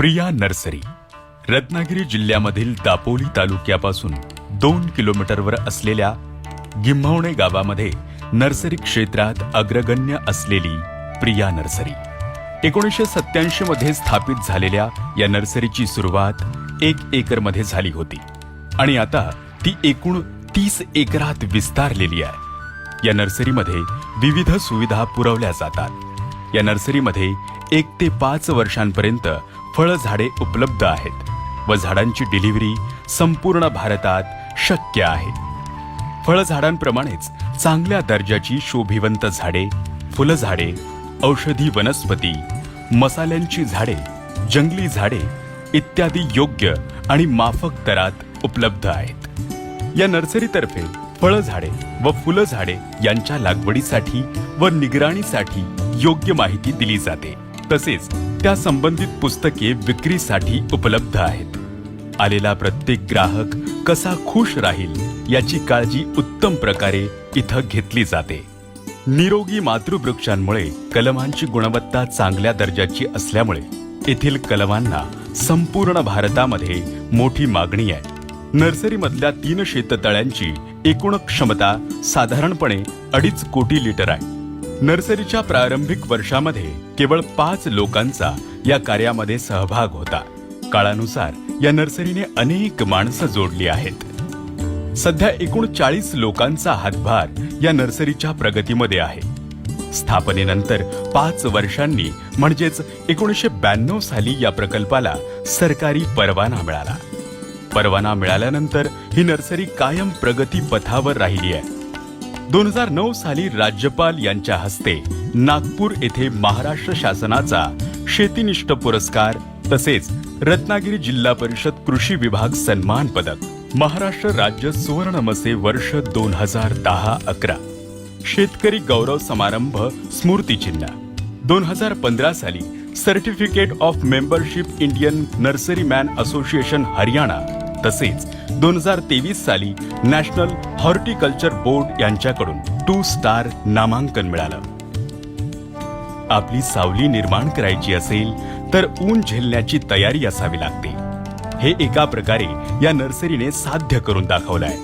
Priya nursery Ratnagiri जिल्ह्यामधील दापोली तालुक्यापासून 2 किलोमीटरवर असलेल्या गिम्हवणे गावामध्ये नर्सरी क्षेत्रात अग्रगण्य असलेली प्रिया नर्सरी 1987 मध्ये स्थापित झालेल्या या नर्सरीची सुरुवात 1 एकरमध्ये झाली होती आणि आता ती एकूण 30 एकरात विस्तारलेली आहे। या नर्सरीमध्ये विविध सुविधा पुरवल्या जातात। या नर्सरीमध्ये 1 ते 5 वर्षांपर्यंत फळझाडे उपलब्ध आहेत व झाडांची डिलिव्हरी संपूर्ण भारतात शक्य आहे। फळझाडांप्रमाणेच चांगल्या दर्जाची शोभिवंत झाडे, फुलझाडे, औषधी वनस्पती, मसाल्यांची झाडे, जंगली झाडे इत्यादी योग्य आणि माफक दरात उपलब्ध आहेत। या नर्सरीतर्फे फळझाडे व फुलझाडे यांच्या लागवडीसाठी व निगराणीसाठी योग्य माहिती दिली जाते। तसेच त्या संबंधित पुस्तके विक्रीसाठी उपलब्ध आहेत। आलेला प्रत्येक ग्राहक कसा खुश राहील याची काळजी उत्तम प्रकारे इथं घेतली जाते। निरोगी मातृवृक्षांमुळे कलमांची गुणवत्ता चांगल्या दर्जाची असल्यामुळे येथील कलमांना संपूर्ण भारतामध्ये मोठी मागणी आहे। नर्सरीमधल्या 3 शेततळ्यांची एकूण क्षमता साधारणपणे 2.5 कोटी लिटर आहे। नर्सरीच्या प्रारंभिक वर्षामध्ये केवळ 5 लोकांचा या कार्यामध्ये सहभाग होता। काळानुसार या नर्सरीने अनेक माणसं जोडली आहेत। सध्या एकूण 40 लोकांचा हातभार या नर्सरीच्या प्रगतीमध्ये आहे। स्थापनेनंतर 5 वर्षांनी म्हणजेच 1992 साली या प्रकल्पाला सरकारी परवाना मिळाला। परवाना मिळाल्यानंतर ही नर्सरी कायम प्रगती पथावर राहिली आहे। 2009 साली राज्यपाल यांच्या हस्ते नागपूर येथे महाराष्ट्र शासनाचा शेतीनिष्ठ पुरस्कार तसेच रत्नागिरी जिल्हा परिषद कृषी विभाग सन्मान पदक, महाराष्ट्र राज्य सुवर्णमसे वर्ष 2010-11 शेतकरी गौरव समारंभ स्मृतिचिन्ह, 2015 साली certificate of membership Indian nurseryman association Haryana तसेच 2023 साली नॅशनल हॉर्टिकल्चर बोर्ड यांच्याकडून 2 स्टार नामांकन मिळालं। आपली सावली निर्माण करायची असेल तर ऊन झेलण्याची तयारी असावी लागते। हे एका प्रकारे या नर्सरीने साध्य करून दाखवलंय।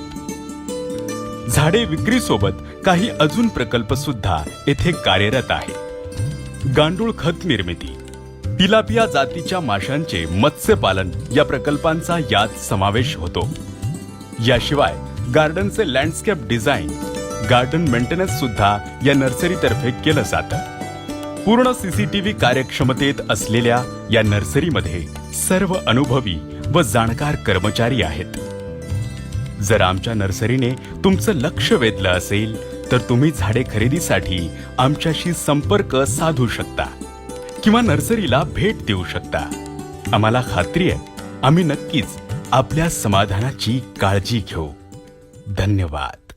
झाडे विक्रीसोबत काही अजून प्रकल्प सुद्धा येथे कार्यरत आहे। गांडूळ खत निर्मिती, तिलापिया जातीच्या माशांचे मत्स्यपालन या प्रकल्पांचा यात समावेश होतो। याशिवाय गार्डनचे लँडस्केप डिझाईन, गार्डन मेंटेनन्स सुद्धा या नर्सरीतर्फे केलं जातं। पूर्ण सीसीटीव्ही कार्यक्षमतेत असलेल्या या नर्सरीमध्ये सर्व अनुभवी व जाणकार कर्मचारी आहेत। जर आमच्या नर्सरीने तुमचं लक्ष वेधलं असेल तर तुम्ही झाडे खरेदीसाठी आमच्याशी संपर्क साधू शकता किंवा नर्सरीला भेट देऊ शकता। आम्हाला खात्री आहे आम्ही नक्कीच आपल्या समाधानाची काळजी घेऊ। धन्यवाद।